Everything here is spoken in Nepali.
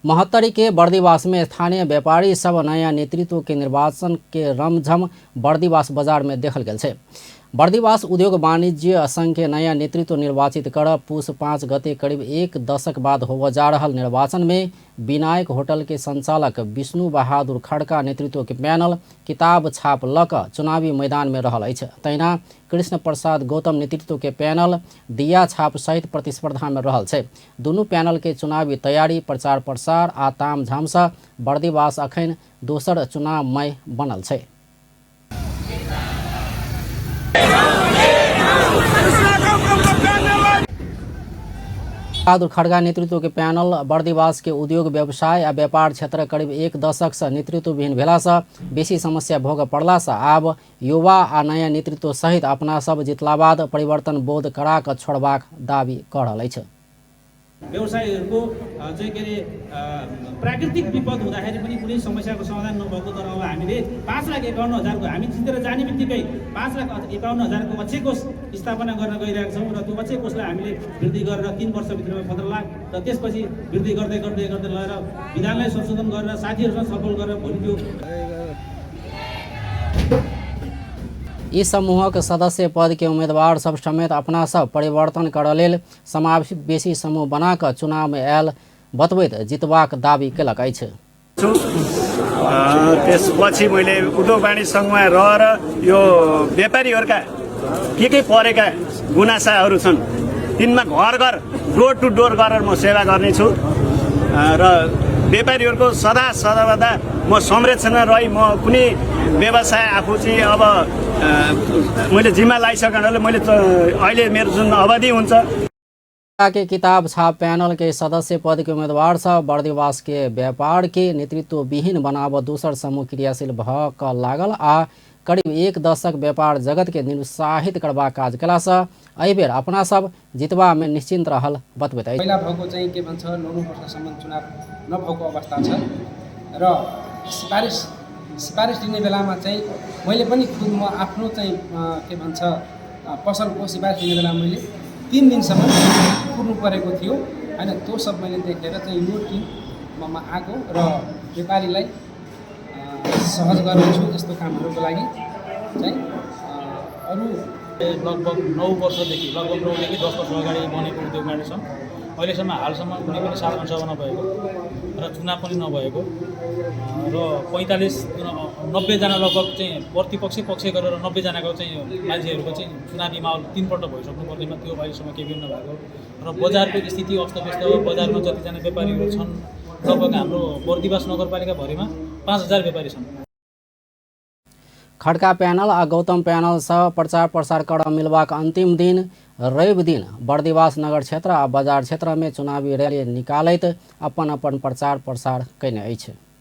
महत्तरी के बर्दीवास में स्थानीय व्यापारी सब नया नेतृत्व के निर्वाचन के रमझम बर्दीवास बाजार में देखल गेल छे। बर्दीवास उद्योग वाणिज्य संघ के नया नेतृत्व निर्वाचित कर पुष 5 गते करीब एक दशक बाद होवे जा रहल निर्वाचन में विनायक होटल के संचालक विष्णु बहादुर खड़का नेतृत्व के पैनल किताब छाप लक चुनावी मैदान में रहल अछि। तहिना कृष्ण प्रसाद गौतम नेतृत्व के पैनल दिया छाप सहित प्रतिस्पर्धा में रहल छे। दुनू पैनल के चुनावी तैयारी प्रचार प्रसार आ ताम झाम से बर्दीवास अखन दोसर चुनावमय बनल छे। बहादुर खड़गा नेतृत्व के पैनल बर्दीवास के उद्योग व्यवसाय आ व्यापार क्षेत्र करीब एक दशक से नेतृत्व विहीन भेला से बेसी समस्या भोग पड़ला से आब युवा आ नया नेतृत्व सहित अपना सब जितला बाद परिवर्तन बोध करा के छोड़बाक दावी कर रहल अछि। व्यवसायीहरुको चाहिँ के रे प्राकृतिक विपद हुँदाखेरि पनि कुनै समस्याको समाधान नभएको तर अब हामीले 5,51,000 को हामी जितेर जाने बित्तिकै 5,51,000 को अक्षय कोष स्थापना गर्न गइरहेका छौं र त्यो अक्षय कोषलाई हामीले वृद्धि गरेर 3 वर्षभित्रमा 15 लाख र त्यसपछि वृद्धि गर्दै गर्दै गर्दै लगेर विधानलाई संशोधन गरेर साथीहरुसँग छलफल गरेर भोलि त्यो इस समूह के सदस्य पद के उम्मीदवार सब समेत अपना सब परिवर्तन कर लेल समावेशी समूह बना कर चुनाव में आयल बतबैत जितबाक दावी केलक अछि। त्यसपछि मैले उद्योग वाणिज्य संघमा रहेर यो व्यापारीहरुका के परेका गुनासाहरू छन् तिनमा घर घर डोर टु डोर गरेर म सेवा गर्ने छु र व्यापारीहरुको सदा सर्वदा म संरक्षणमा रही म कुनै व्यवसाय आफू चाहिँ अब मैले जिम्मा लागिसकेकाले मैले अहिले मेरो जुन अवधि हुन्छ के किताब छाप पैनल के सदस्य पद के उम्मीदवार सब बर्दीवास के व्यापार के नेतृत्व विहीन बनाव दूसर समूह क्रियाशील भ क लागल आ करीब एक दशक व्यापार जगत के निरुत्साहित करबा काज कला से एहि बेर अपना सब जितबा में निश्चिंत रहल बतबैत अछि। पहिला भएको चाहिँ के भन्छ 9 वर्षसम्म चुनाव नभएको अवस्था छ र सिफारिस दिने बेलामा चाहिँ मैले पनि खुद म आफ्नो चाहिँ के भन्छ पसलको सिफारिस दिने बेला मैले 3 दिनसम्म पुग्नु परेको थियो हैन। त्यो सब मैले देखेर चाहिँ यो टिममा आएको र व्यापारीलाई सहज गर्नेछु यस्तो कामहरुको लागि चाहिँ अरु लगभग 9 वर्षदेखि लगभग 9 देखि 10 वर्ष अगाडि बनेको उद्योग वाणिज्य संघ अहिलेसम्म हालसम्म कुनै पनि साधारण सभा नभएको र चुनाव पनि नभएको र 90 जना लगभग चाहिँ प्रतिपक्ष पक्ष गरेर 90 जनाको चाहिँ मान्छेहरुको चाहिँ चुनावी माहौल 3 पल्ट भइसक्नु पर्दैमा त्यो अहिलेसम्म केही पनि नभएको र बजारको स्थिति अस्तव्यस्त बजारमा जतिजना व्यापारीहरु छन् लगभग हाम्रो बर्दीवास नगरपालिका भरिमा 5000 व्यापारी छन्। खड़का पैनल आ गौतम पैनल सह प्रचार प्रसार कर मिलवाक अंतिम दिन रवि दिन बर्दीवास नगर क्षेत्र आ बाजार क्षेत्र में चुनावी रैली निकालैत अपन प्रचार प्रसार कयने अछि।